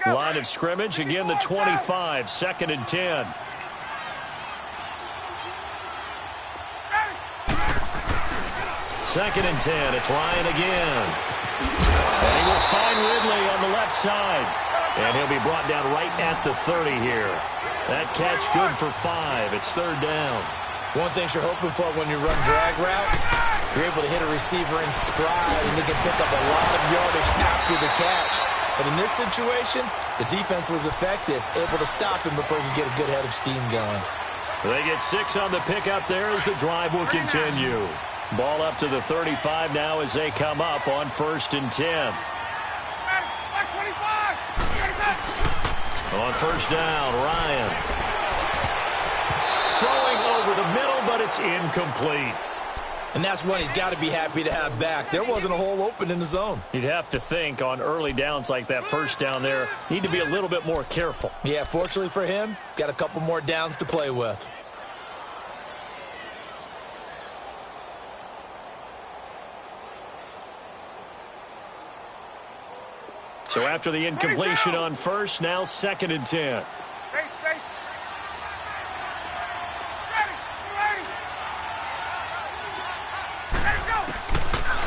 Line of scrimmage, again the 25, 2nd and 10. Second and 10, it's Ryan again. And he will find Ridley on the left side. And he'll be brought down right at the 30 here. That catch good for 5. It's 3rd down. One thing you're hoping for when you run drag routes, you're able to hit a receiver in stride, and they can pick up a lot of yardage after the catch. But in this situation, the defense was effective, able to stop him before he could get a good head of steam going. They get 6 on the pickup there as the drive will continue. Ball up to the 35 now as they come up on 1st and 10. On 1st down, Ryan. Throwing over the middle, but it's incomplete. And that's one he's got to be happy to have back. There wasn't a hole open in the zone. You'd have to think on early downs like that 1st down there, need to be a little bit more careful. Yeah, fortunately for him, got a couple more downs to play with. So after the incompletion on 1st, now 2nd and 10.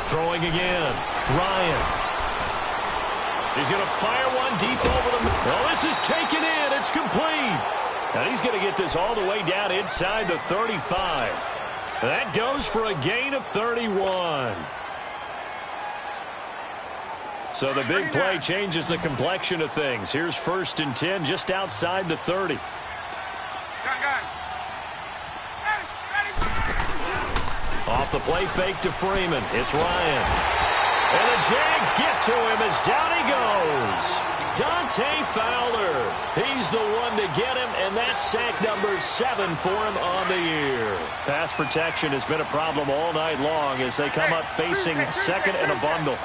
Throwing again. Ryan. He's going to fire one deep over the middle. Oh, this is taken in. It's complete. And he's going to get this all the way down inside the 35. That goes for a gain of 31. So the big play changes the complexion of things. Here's 1st and 10 just outside the 30. Off the play fake to Freeman. It's Ryan. And the Jags get to him as down he goes. Dante Fowler. He's the one to get him, and that's sack number 7 for him on the year. Pass protection has been a problem all night long as they come up facing 2nd and a bundle.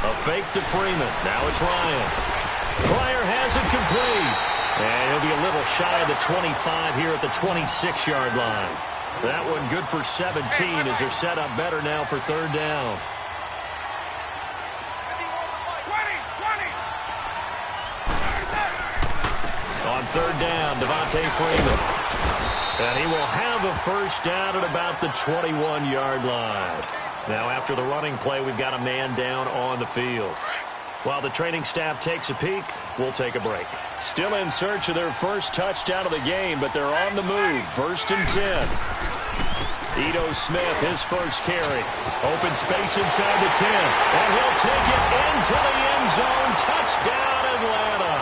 A fake to Freeman. Now it's Ryan. Pryor has it complete. And he'll be a little shy of the 25 here at the 26-yard line. That one good for 17 as they're set up better now for 3rd down. On 3rd down, Devontae Freeman. And he will have a 1st down at about the 21-yard line. Now after the running play, we've got a man down on the field. While the training staff takes a peek, we'll take a break. Still in search of their first touchdown of the game, but they're on the move. 1st and 10. Ito Smith, his first carry. Open space inside the 10. And he'll take it into the end zone. Touchdown, Atlanta.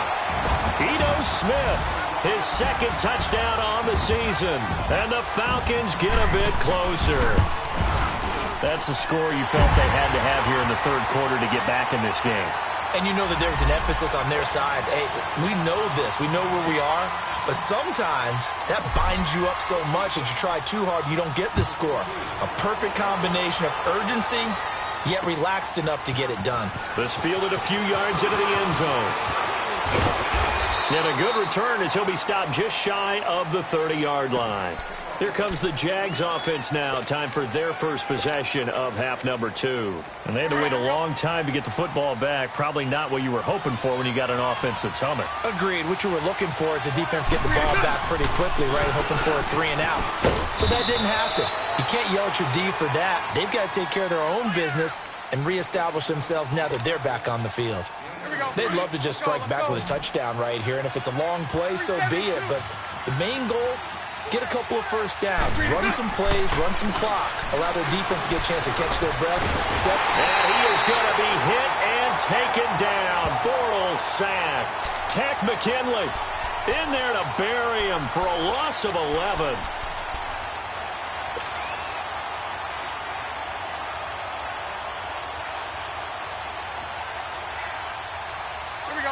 Ito Smith, his 2nd touchdown on the season. And the Falcons get a bit closer. That's a score you felt they had to have here in the 3rd quarter to get back in this game. And you know that there's an emphasis on their side. Hey, we know this. We know where we are. But sometimes that binds you up so much that you try too hard, you don't get the score. A perfect combination of urgency, yet relaxed enough to get it done. This fielded a few yards into the end zone. And a good return as he'll be stopped just shy of the 30-yard line. Here comes the Jags offense now. Time for their first possession of half number 2. And they had to wait a long time to get the football back. Probably not what you were hoping for when you got an offense that's humming. Agreed. What you were looking for is the defense get the ball back pretty quickly, right? Hoping for a 3 and out. So that didn't happen. You can't yell at your D for that. They've got to take care of their own business and reestablish themselves now that they're back on the field. They'd love to just strike back with a touchdown right here. And if it's a long play, so be it. But the main goal, get a couple of 1st downs, run some plays, run some clock, allow their defense to get a chance to catch their breath. And he is going to be hit and taken down. Bortles sacked. Tech McKinley in there to bury him for a loss of 11.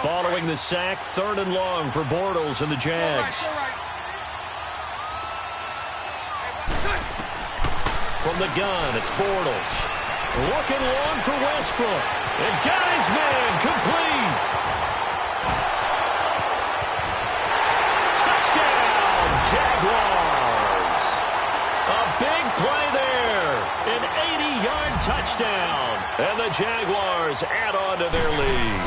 Following the sack, 3rd and long for Bortles and the Jags. From the gun, it's Bortles. Looking long for Westbrook. And got his man complete. Touchdown, Jaguars. A big play there. An 40-yard touchdown. And the Jaguars add on to their lead.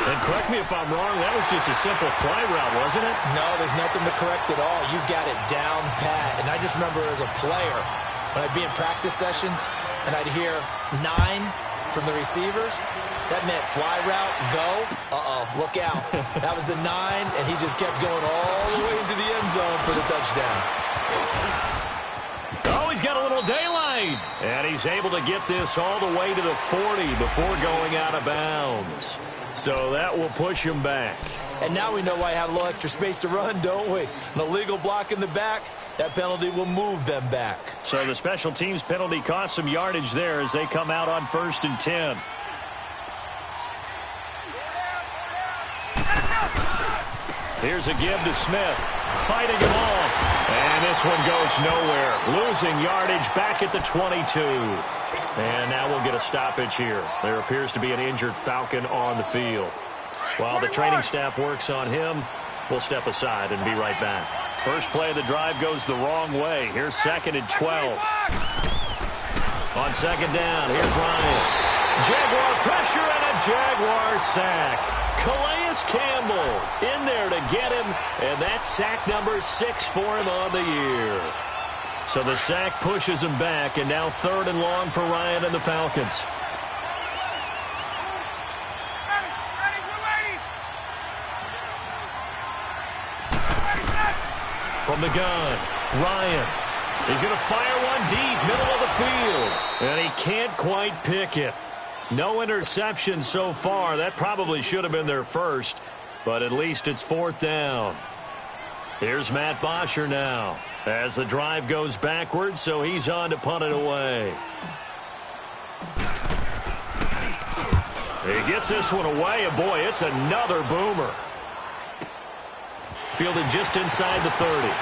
And correct me if I'm wrong, that was just a simple fly route, wasn't it? No, there's nothing to correct at all. You got it down pat. And I just remember as a player, when I'd be in practice sessions and I'd hear 9 from the receivers, that meant fly route, go, look out. That was the 9, and he just kept going all the way into the end zone for the touchdown. Oh, he's got a little daylight. And he's able to get this all the way to the 40 before going out of bounds. So that will push him back. And now we know why I have a little extra space to run, don't we? An illegal block in the back, that penalty will move them back. So the special teams penalty cost some yardage there as they come out on 1st and 10. Here's a give to Smith, fighting him off. And this one goes nowhere. Losing yardage back at the 22. And now we'll get a stoppage here. There appears to be an injured Falcon on the field. While the training staff works on him, we'll step aside and be right back. First play of the drive goes the wrong way. Here's 2nd and 12. On 2nd down, here's Ryan. Jaguar pressure and a Jaguar sack. Calais Campbell in there to get him, and that's sack number 6 for him on the year. So the sack pushes him back, and now 3rd and long for Ryan and the Falcons. From the gun, Ryan. He's going to fire one deep, middle of the field, and he can't quite pick it. No interception so far. That probably should have been their first, but at least it's 4th down. Here's Matt Bosher now as the drive goes backwards, so he's on to punt it away. He gets this one away, and boy, it's another boomer. Fielded just inside the 30.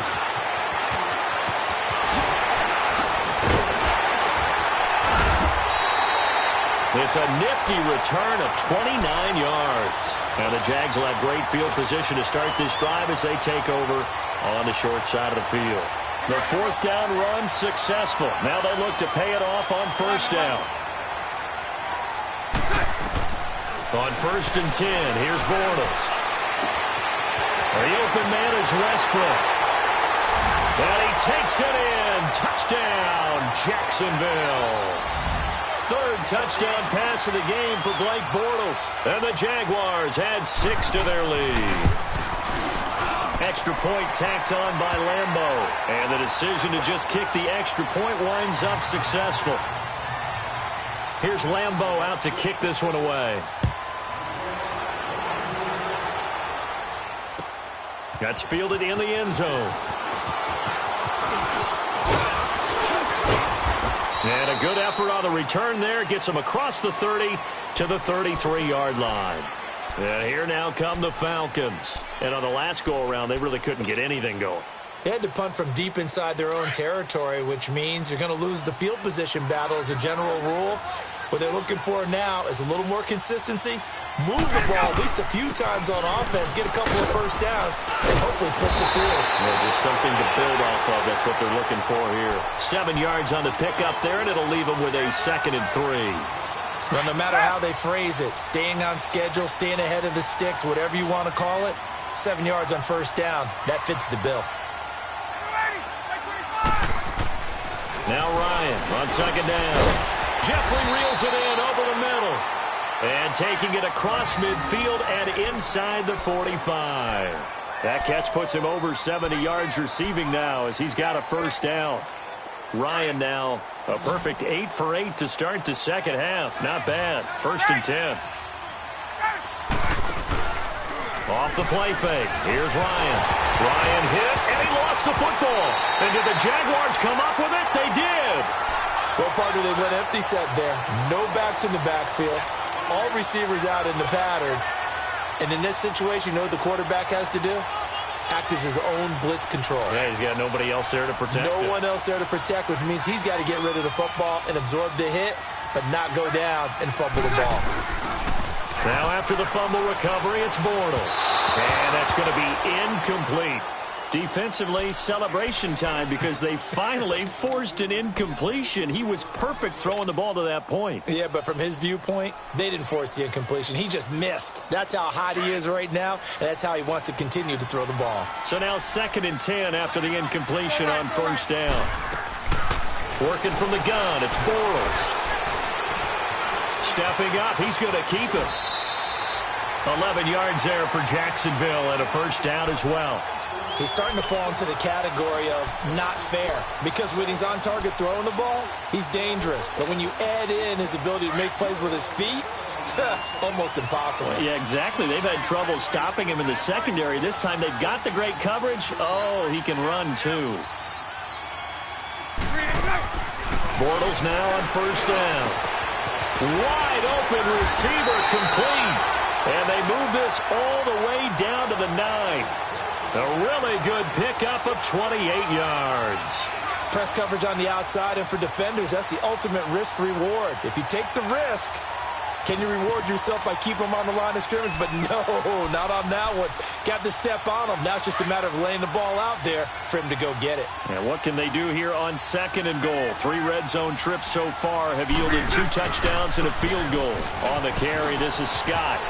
It's a nifty return of 29 yards. And the Jags will have great field position to start this drive as they take over on the short side of the field. The 4th down run successful. Now they look to pay it off on 1st down. On 1st and 10, here's Bortles. The open man is Westbrook. And he takes it in. Touchdown, Jacksonville. 3rd touchdown pass of the game for Blake Bortles. And the Jaguars add 6 to their lead. Extra point tacked on by Lambeau. And the decision to just kick the extra point winds up successful. Here's Lambeau out to kick this one away. That's fielded in the end zone. And a good effort on the return there. Gets him across the 30 to the 33-yard line. And here now come the Falcons. And on the last go-around, they really couldn't get anything going. They had to punt from deep inside their own territory, which means you're going to lose the field position battle as a general rule. What they're looking for now is a little more consistency. Move the ball at least a few times on offense, get a couple of 1st downs, and hopefully flip the field. Yeah, just something to build off of. That's what they're looking for here. 7 yards on the pickup there, and it'll leave them with a 2nd and 3. Well, no matter how they phrase it, staying on schedule, staying ahead of the sticks, whatever you want to call it, 7 yards on 1st down, that fits the bill. Now Ryan on 2nd down. Jeffrey reels it in over the middle. And taking it across midfield and inside the 45. That catch puts him over 70 yards receiving now as he's got a 1st down. Ryan now a perfect 8 for 8 to start the 2nd half. Not bad. 1st and 10. Off the play fake. Here's Ryan. Ryan hit, and he lost the football. And did the Jaguars come up with it? They did. Well, partner, they went empty set there. No backs in the backfield. All receivers out in the pattern. And in this situation, you know what the quarterback has to do? Act as his own blitz control. Yeah, he's got nobody else there to protect. No one else there to protect, which means he's got to get rid of the football and absorb the hit, but not go down and fumble the ball. Now after the fumble recovery, it's Bortles. And that's going to be incomplete. Defensively, celebration time because they finally forced an incompletion. He was perfect throwing the ball to that point. Yeah, but from his viewpoint, they didn't force the incompletion. He just missed. That's how hot he is right now, and that's how he wants to continue to throw the ball. So now 2nd and 10 after the incompletion on 1st down. Working from the gun, it's Bortles. Stepping up, he's going to keep it. 11 yards there for Jacksonville and a 1st down as well. He's starting to fall into the category of not fair because when he's on target throwing the ball, he's dangerous. But when you add in his ability to make plays with his feet, almost impossible. Yeah, exactly. They've had trouble stopping him in the secondary. This time they've got the great coverage. Oh, he can run too. Bortles now on 1st down. Wide open receiver complete. And they move this all the way down to the 9. A really good pickup of 28 yards. Press coverage on the outside, and for defenders, that's the ultimate risk-reward. If you take the risk, can you reward yourself by keeping them on the line of scrimmage? But no, not on that one. Got to step on them. Now it's just a matter of laying the ball out there for him to go get it. And what can they do here on 2nd and goal? 3 red zone trips so far have yielded 2 touchdowns and a field goal. On the carry, this is Scott.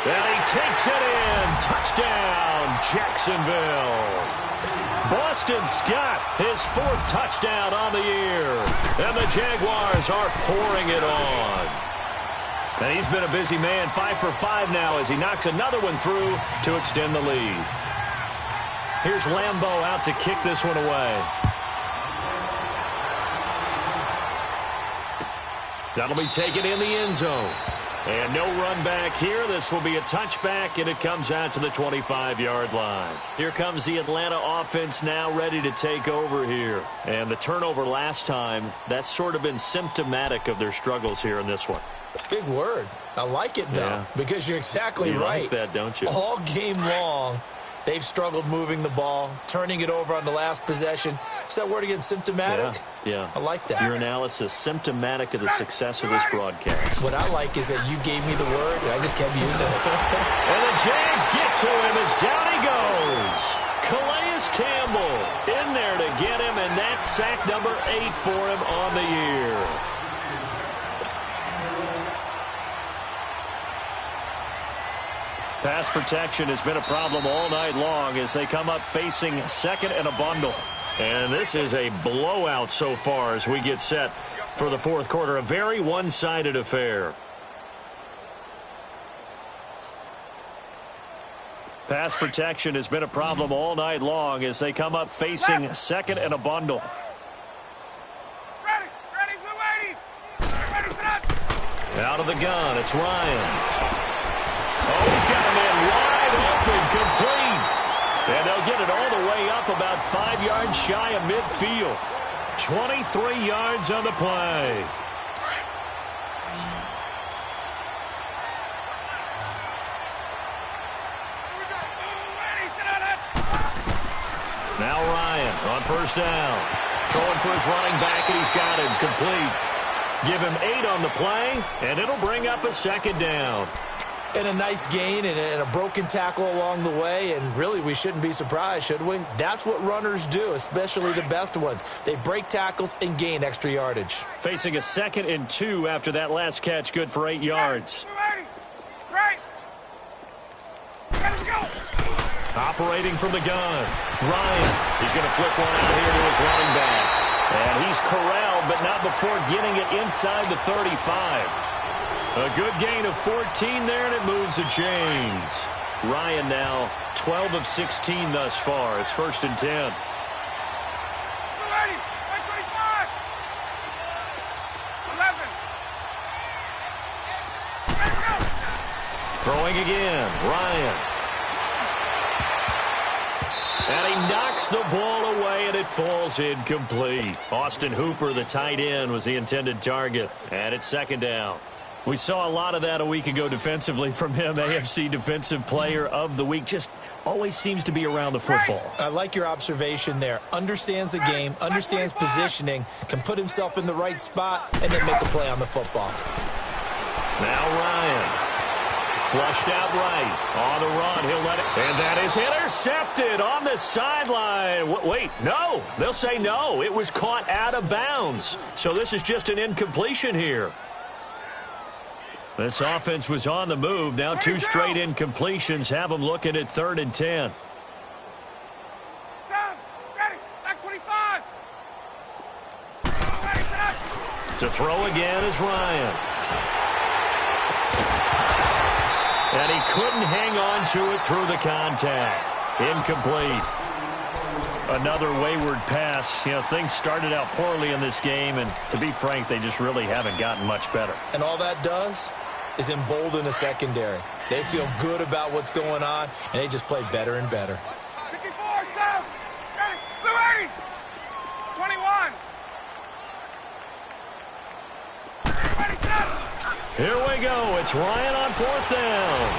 And he takes it in. Touchdown, Jacksonville. Boston Scott, his 4th touchdown on the year. And the Jaguars are pouring it on. And he's been a busy man, 5 for 5 now as he knocks another one through to extend the lead. Here's Lambeau out to kick this one away. That'll be taken in the end zone. And no run back here. This will be a touchback, and it comes out to the 25-yard line. Here comes the Atlanta offense now ready to take over here. And the turnover last time, that's sort of been symptomatic of their struggles here in this one. Big word. I like it, though, because you're exactly right. You like that, don't you? All game long, they've struggled moving the ball, turning it over on the last possession. Is that word again, symptomatic? Yeah. I like that. Your analysis, symptomatic of the success of this broadcast. What I like is that you gave me the word, and I just kept using it. And the Jags get to him as down he goes. Calais Campbell in there to get him, and that's sack number 8 for him on the year. Pass protection has been a problem all night long as they come up facing 2nd and a bundle. And this is a blowout so far as we get set for the 4th quarter. A very one-sided affair. Pass protection has been a problem all night long as they come up facing 2nd and a bundle. Out of the gun, it's Ryan. Oh, he's got him in wide open, complete. And they'll get it all the way up about 5 yards shy of midfield. 23 yards on the play. Now Ryan on 1st down. Throwing for his running back, and he's got him complete. Give him 8 on the play, and it'll bring up a 2nd down. And a nice gain and a broken tackle along the way, and really we shouldn't be surprised, should we? That's what runners do, especially the best ones. They break tackles and gain extra yardage. Facing a 2nd and 2 after that last catch, good for 8 yards. Operating from the gun. Ryan, he's going to flip one out here to his running back. And he's corralled, but not before getting it inside the 35. A good gain of 14 there, and it moves the chains. Ryan now 12 of 16 thus far. It's 1st and 10. Throwing again, Ryan. And he knocks the ball away, and it falls incomplete. Austin Hooper, the tight end, was the intended target. And it's 2nd down. We saw a lot of that a week ago defensively from him. AFC Defensive Player of the Week. Just always seems to be around the football. I like your observation there. Understands the game, understands positioning, can put himself in the right spot, and then make a play on the football. Now Ryan. Flushed out right. On the run, he'll let it. And that is intercepted on the sideline. Wait, no. They'll say no. It was caught out of bounds. So this is just an incompletion here. This offense was on the move. Now 2 straight incompletions have them looking at 3rd and 10. To throw again is Ryan. And he couldn't hang on to it through the contact. Incomplete. Another wayward pass. You know, things started out poorly in this game, and to be frank, they just really haven't gotten much better. And all that does is embolden the secondary. They feel good about what's going on, and they just play better and better. 54, 7, ready, blue 80, 21. Here we go. It's Ryan on 4th down.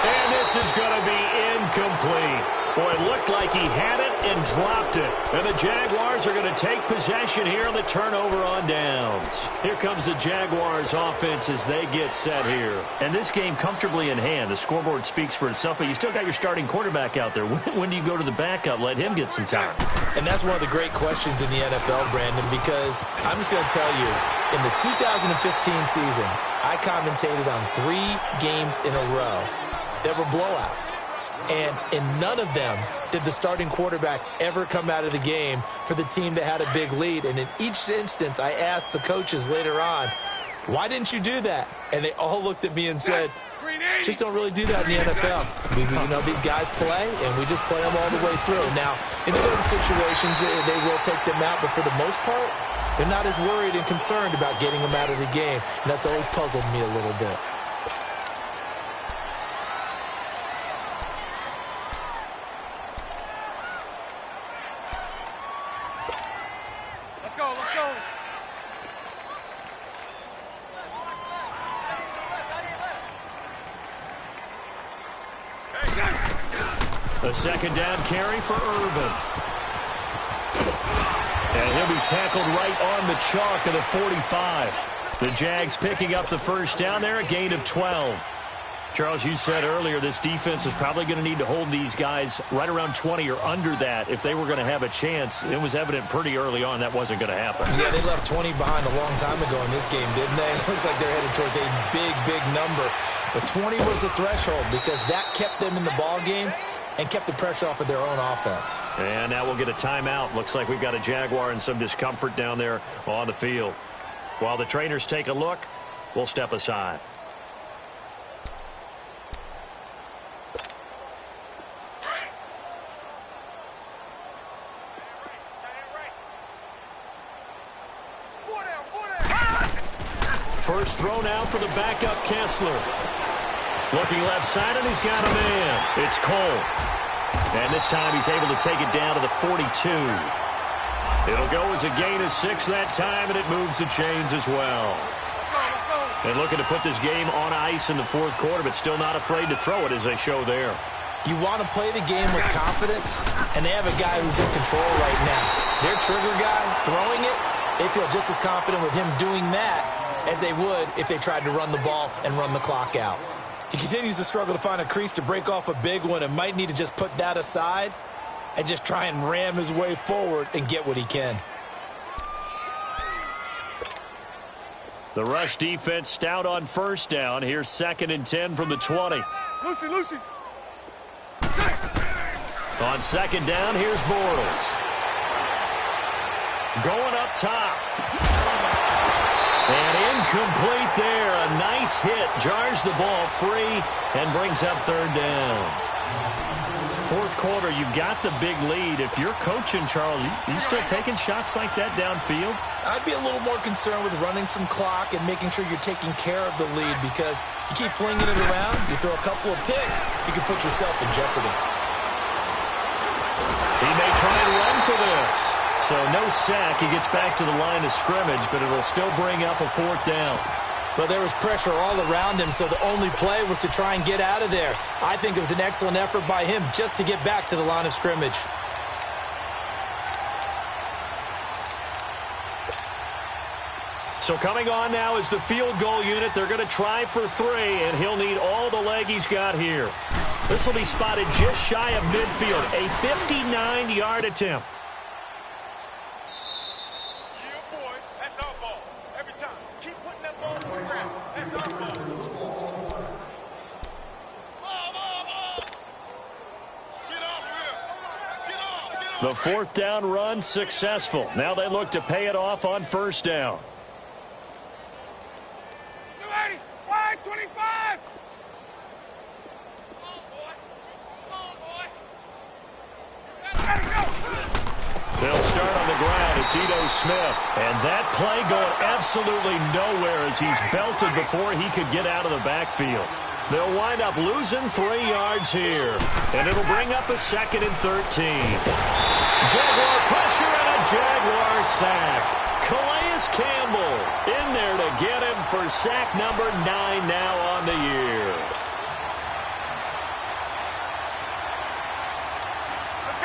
And this is going to be incomplete. Boy, it looked like he had it and dropped it. And the Jaguars are going to take possession here on the turnover on downs. Here comes the Jaguars offense as they get set here. And this game comfortably in hand. The scoreboard speaks for itself, but you still got your starting quarterback out there. When do you go to the backup? Let him get some time. And that's one of the great questions in the NFL, Brandon, because I'm just going to tell you, in the 2015 season, I commentated on 3 games in a row that were blowouts. And in none of them did the starting quarterback ever come out of the game for the team that had a big lead. And in each instance, I asked the coaches later on, why didn't you do that? And they all looked at me and said, just don't really do that in the NFL. These guys play, and we just play them all the way through. Now, in certain situations, they will take them out, but for the most part, they're not as worried and concerned about getting them out of the game. And that's always puzzled me a little bit. A 2nd down carry for Irvin. And he'll be tackled right on the chalk of the 45. The Jags picking up the 1st down there, a gain of 12. Charles, you said earlier this defense is probably going to need to hold these guys right around 20 or under that if they were going to have a chance. It was evident pretty early on that wasn't going to happen. Yeah, they left 20 behind a long time ago in this game, didn't they? It looks like they're headed towards a big, big number. But 20 was the threshold because that kept them in the ball game and kept the pressure off of their own offense. And now we'll get a timeout. Looks like we've got a Jaguar and some discomfort down there on the field. While the trainers take a look, we'll step aside. First throw now for the backup Kessler. Looking left side, and he's got a man. It's Cole. And this time he's able to take it down to the 42. It'll go as a gain of 6 that time, and it moves the chains as well. And looking to put this game on ice in the 4th quarter, but still not afraid to throw it as they show there. You want to play the game with confidence, and they have a guy who's in control right now. Their trigger guy, throwing it, they feel just as confident with him doing that as they would if they tried to run the ball and run the clock out. He continues to struggle to find a crease to break off a big one and might need to just put that aside and just try and ram his way forward and get what he can. The rush defense stout on 1st down. Here's 2nd and 10 from the 20. Lucy. On 2nd down, here's Bortles. Going up top. And incomplete there. A nice hit. Jars the ball free and brings up 3rd down. 4th quarter, you've got the big lead. If you're coaching, Charles, you still taking shots like that downfield? I'd be a little more concerned with running some clock and making sure you're taking care of the lead because you keep flinging it around, you throw a couple of picks, you can put yourself in jeopardy. He may try and run for this. So no sack. He gets back to the line of scrimmage, but it'll still bring up a 4th down. But there was pressure all around him, so the only play was to try and get out of there. I think it was an excellent effort by him just to get back to the line of scrimmage. So coming on now is the field goal unit. They're going to try for 3, and he'll need all the leg he's got here. This will be spotted just shy of midfield, a 59-yard attempt. Yeah, boy, that's our ball. Every time. Keep putting that ball on the ground. That's our ball. Ball. Get off here. Get off. The fourth down run successful. Now they look to pay it off on first down. 280. Wide 25. They'll start on the ground. It's Ito Smith. And that play going absolutely nowhere as he's belted before he could get out of the backfield. They'll wind up losing 3 yards here. And it'll bring up a 2nd and 13. Jaguar pressure and a Jaguar sack. Calais Campbell in there to get him for sack number 9 now on the year.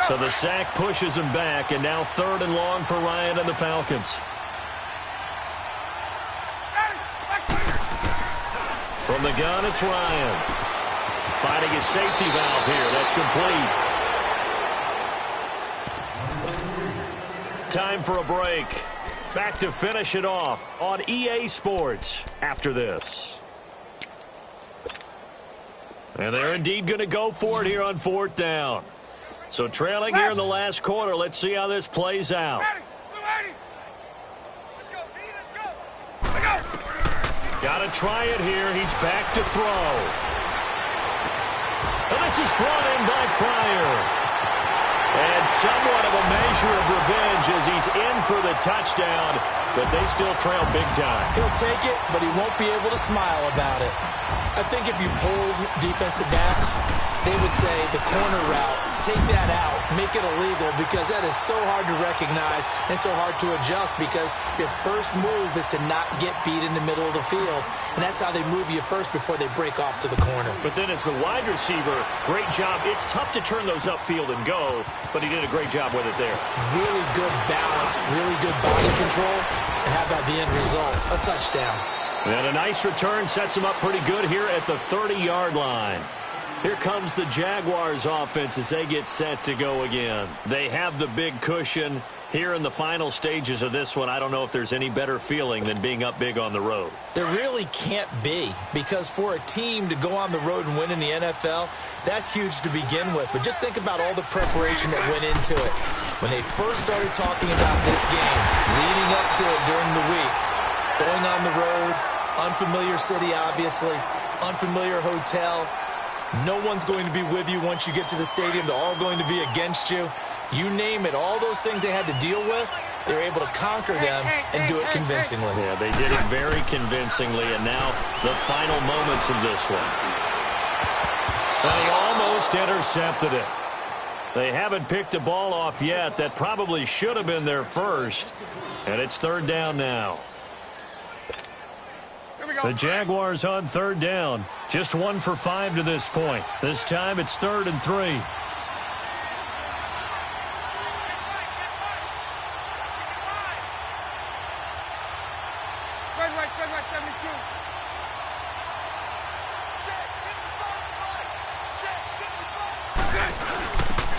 So the sack pushes him back, and now 3rd and long for Ryan and the Falcons. From the gun, it's Ryan. Finding his safety valve here. That's complete. Time for a break. Back to finish it off on EA Sports after this. And they're indeed going to go for it here on 4th down. So trailing here in the last quarter. Let's see how this plays out. Let's go, B, let's go. Got to try it here. He's back to throw. And this is brought in by Pryor. And somewhat of a measure of revenge as he's in for the touchdown, but they still trail big time. He'll take it, but he won't be able to smile about it. I think if you polled defensive backs, they would say the corner route, take that out, make it illegal, because that is so hard to recognize and so hard to adjust, because your first move is to not get beat in the middle of the field, and that's how they move you first before they break off to the corner. But then as the wide receiver, great job. It's tough to turn those upfield and go, but he did a great job with it there. Really good balance, really good body control, and how about the end result? A touchdown. And a nice return sets him up pretty good here at the 30-yard line. Here comes the Jaguars offense as they get set to go again. They have the big cushion. Here in the final stages of this one, I don't know if there's any better feeling than being up big on the road. There really can't be, because for a team to go on the road and win in the NFL, that's huge to begin with. But just think about all the preparation that went into it. When they first started talking about this game, leading up to it during the week, going on the road, unfamiliar city, obviously, unfamiliar hotel. No one's going to be with you once you get to the stadium. They're all going to be against you. You name it, all those things they had to deal with, they were able to conquer them and do it convincingly. Yeah, they did it very convincingly, and now the final moments of this one. And he almost intercepted it. They haven't picked a ball off yet. That probably should have been their first, and it's 3rd down now. The Jaguars on 3rd down. Just 1 for 5 to this point. This time it's 3rd and 3. Spread right, 72.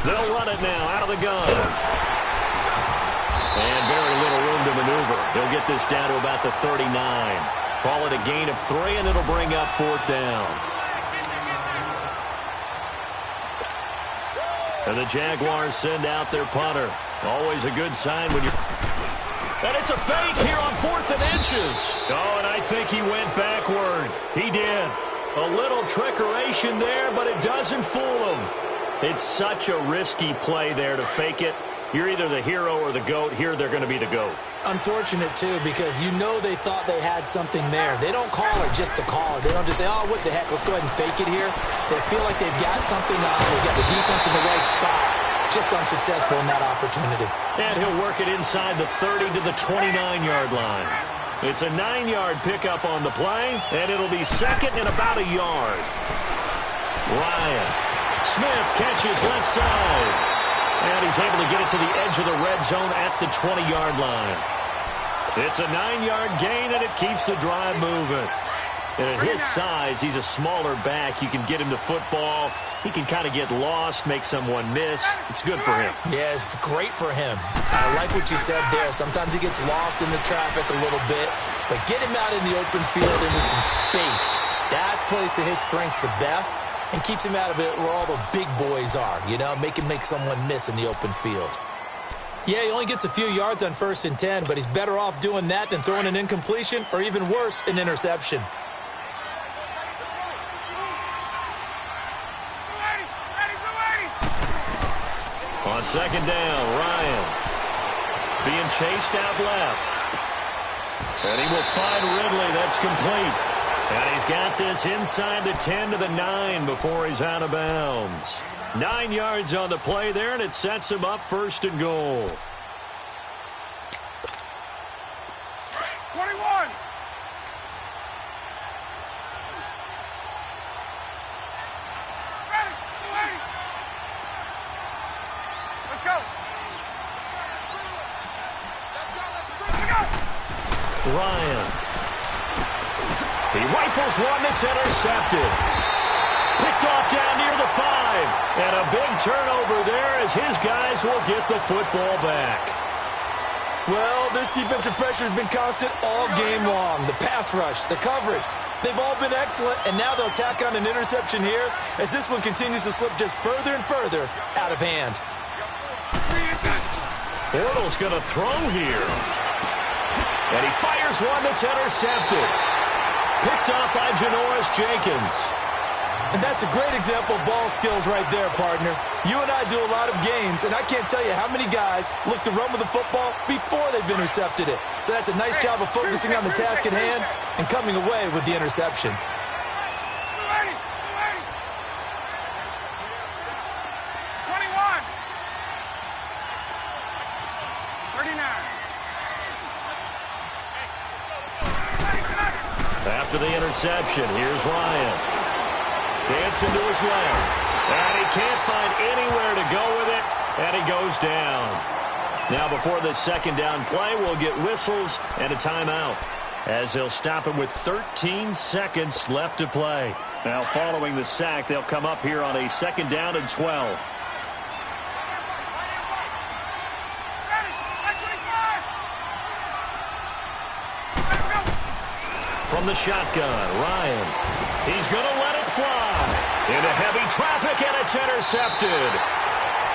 They'll run it now out of the gun. And very little room to maneuver. They'll get this down to about the 39. Call it a gain of 3, and it'll bring up 4th down. And the Jaguars send out their punter. Always a good sign when you're... And it's a fake here on 4th and inches. Oh, and I think he went backward. He did. A little trickeration there, but it doesn't fool him. It's such a risky play there to fake it. You're either the hero or the GOAT. Here they're going to be the GOAT. Unfortunate, too, because you know they thought they had something there. They don't call it just to call it. They don't just say, oh, what the heck, let's go ahead and fake it here. They feel like they've got something on. They've got the defense in the right spot. Just unsuccessful in that opportunity. And he'll work it inside the 30 to the 29-yard line. It's a 9-yard pickup on the play, and it'll be 2nd and about a yard. Ryan. Smith catches left side. And he's able to get it to the edge of the red zone at the 20-yard line. It's a 9-yard gain, and it keeps the drive moving. And at his size, he's a smaller back. You can get him to football. He can kind of get lost, make someone miss. It's good for him. Yeah, it's great for him. I like what you said there. Sometimes he gets lost in the traffic a little bit, but get him out in the open field into some space. That plays to his strengths the best and keeps him out of it where all the big boys are, you know, make him make someone miss in the open field. Yeah, he only gets a few yards on 1st and 10, but he's better off doing that than throwing an incompletion or even worse, an interception. On 2nd down, Ryan being chased out left. And he will find Ridley. That's complete. And he's got this inside the 10 to the 9 before he's out of bounds. 9 yards on the play there, and it sets him up 1st and goal. 21. Let's go. Ryan. He rifles one that's intercepted. Picked off down near the 5. And a big turnover there as his guys will get the football back. Well, this defensive pressure has been constant all game long. The pass rush, the coverage, they've all been excellent, and now they'll tack on an interception here as this one continues to slip just further and further out of hand. Bortles going to throw here. And he fires one that's intercepted. Picked off by Janoris Jenkins. And that's a great example of ball skills right there, partner. You and I do a lot of games, and I can't tell you how many guys look to run with the football before they've intercepted it. So that's a nice job of focusing on the task at hand and coming away with the interception. 21. 39. After the interception, here's Ryan. Dancing to his left. And he can't find anywhere to go with it, and he goes down. Now, before this 2nd down play, we'll get whistles and a timeout as they'll stop him with 13 seconds left to play. Now, following the sack, they'll come up here on a 2nd down and 12. From the shotgun, Ryan. He's going to let it fly. Into heavy traffic, and it's intercepted.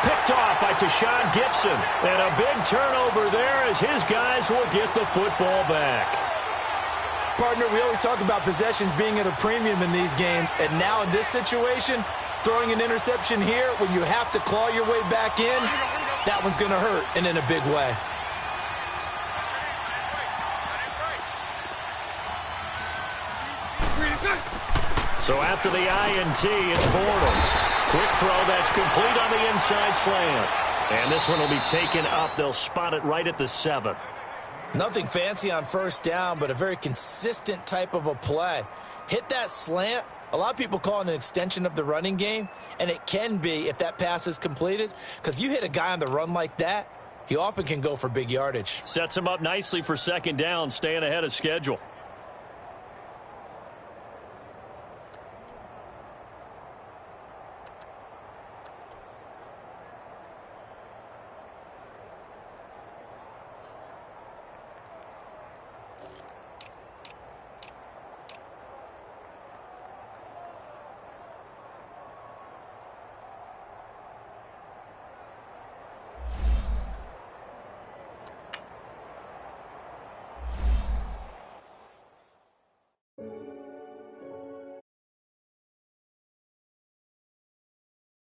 Picked off by Tashawn Gibson. And a big turnover there as his guys will get the football back. Partner, we always talk about possessions being at a premium in these games, and now in this situation, throwing an interception here when you have to claw your way back in, that one's going to hurt, and in a big way. So after the INT, it's Bortles. Quick throw that's complete on the inside slant. And this one will be taken up. They'll spot it right at the 7. Nothing fancy on 1st down, but a very consistent type of a play. Hit that slant. A lot of people call it an extension of the running game, and it can be if that pass is completed, because you hit a guy on the run like that, he often can go for big yardage. Sets him up nicely for 2nd down, staying ahead of schedule.